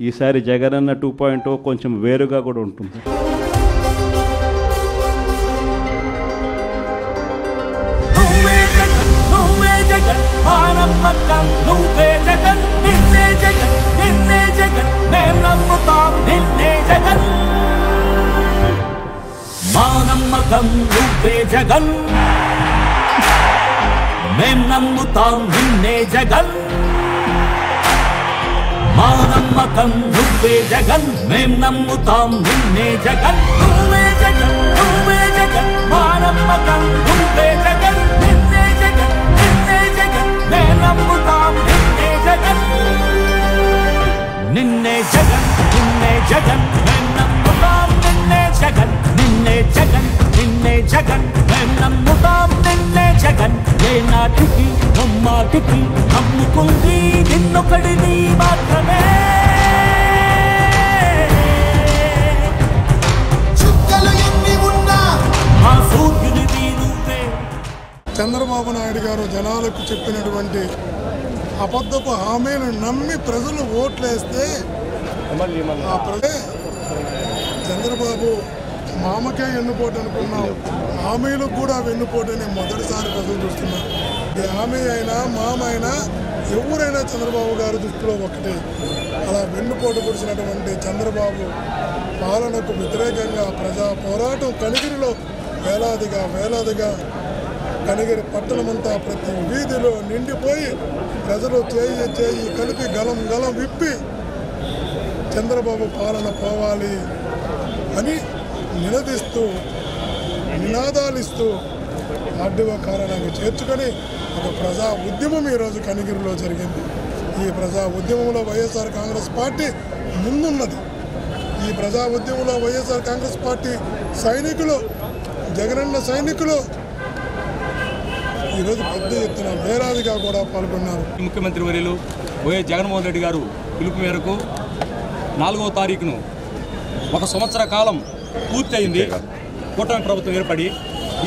ఈసారి జగనన్న 2.0 కొంచెం వేరుగా కూడా ఉంటుంది. నమ్మకం నువ్వే జగన్, మేం నమ్ముతాం నిన్నే జగన్. మా నమ్మకం నువ్వే జగన్, మేం నమ్ముతాం నిన్నే జగన్. నువ్వే జగన్, నువ్వే జగన్, మా నమ్మకం నువ్వే జగన్. నిన్నే జగన్, నిన్నే జగన్, మేం నమ్ముతాం నిన్నే జగన్. నిన్నే జగన్, నిన్నే జగన్, మేం నమ్ముతాం నిన్నే జగన్. నిన్నే జగన్, నిన్నే జగన్, మేం నమ్ముతాం నిన్నే జగన్. ఏ నాటికి నమ్మాటికి నమ్ముకుంది నిన్నొకడిని మాత్రమే. చుక్కలు ఎన్ని ఉన్నా మా సూర్యునిది నువ్వే. చంద్రబాబు నాయుడు గారు జనాలకు చెప్పినటువంటి అబద్ధపు హామీలు నమ్మి ప్రజలు ఓట్లేస్తే ఆ ప్రజే చంద్రబాబు మామకే వెన్నుపోటు అనుకున్నాం, హామీలకు కూడా వెన్నుపోటని మొదటిసారి ప్రజలు చూస్తున్నారు. ఈ హామీ అయినా మామ అయినా ఎవరైనా చంద్రబాబు గారి దృష్టిలో ఒకటి. అలా వెన్నుపోటు పొడిచినటువంటి చంద్రబాబు పాలనకు వ్యతిరేకంగా ప్రజా పోరాటం కనిగిరిలో వేలాదిగా కనిగిరి పట్టణమంతా ప్రతి వీధిలో నిండిపోయి ప్రజలు చేయి కలిపి గలం విప్పి చంద్రబాబు పాలన పోవాలి అని నినదిస్తూ నినాదాలిస్తూ ఆర్డీఓ కార్యాలయానికి చేర్చుకొని ఒక ప్రజా ఉద్యమం ఈరోజు కనిగిరిలో జరిగింది. ఈ ప్రజా ఉద్యమంలో వైఎస్ఆర్ కాంగ్రెస్ పార్టీ ముందున్నది. ఈ ప్రజా ఉద్యమంలో వైఎస్ఆర్ కాంగ్రెస్ పార్టీ సైనికులు, జగనన్న సైనికులు ఈరోజు పెద్ద ఎత్తున వేలాదిగా కూడా పాల్గొన్నారు. ముఖ్యమంత్రి వర్యులు వైఎస్ జగన్మోహన్ రెడ్డి గారు పిలుపు మేరకు 4వ తారీఖును 1 సంవత్సర కాలం పూర్తయింది. కూటమి ప్రభుత్వం ఏర్పడి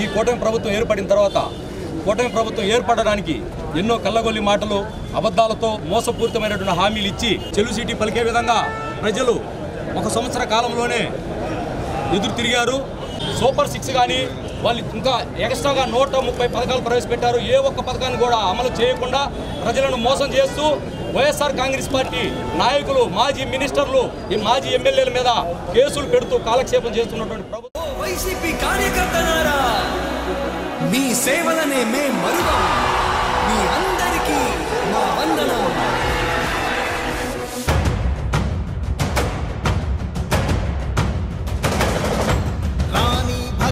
ఈ కూటమి ప్రభుత్వం ఏర్పడిన తర్వాత కూటమి ప్రభుత్వం ఏర్పడడానికి ఎన్నో కళ్ళగొల్లి మాటలు, అబద్ధాలతో మోసపూరితమైనటువంటి హామీలు ఇచ్చి చెలుసీటీ పలికే విధంగా ప్రజలు 1 సంవత్సర కాలంలోనే ఎదురు తిరిగారు. సూపర్ 6 కానీ వాళ్ళు ఇంకా ఎక్స్ట్రాగా 130 పథకాలు ప్రవేశపెట్టారు. ఏ ఒక్క పథకాన్ని కూడా అమలు చేయకుండా ప్రజలను మోసం చేస్తూ వైఎస్ఆర్ కాంగ్రెస్ పార్టీ నాయకులు, మాజీ మినిస్టర్లు, ఈ మాజీ ఎమ్మెల్యేల మీద కేసులు పెడుతూ కాలక్షేపం చేస్తున్నటువంటి ప్రభుత్వం. వైసీపీ కార్యకర్తలారా, మీ సేవలనే మేం మరువం.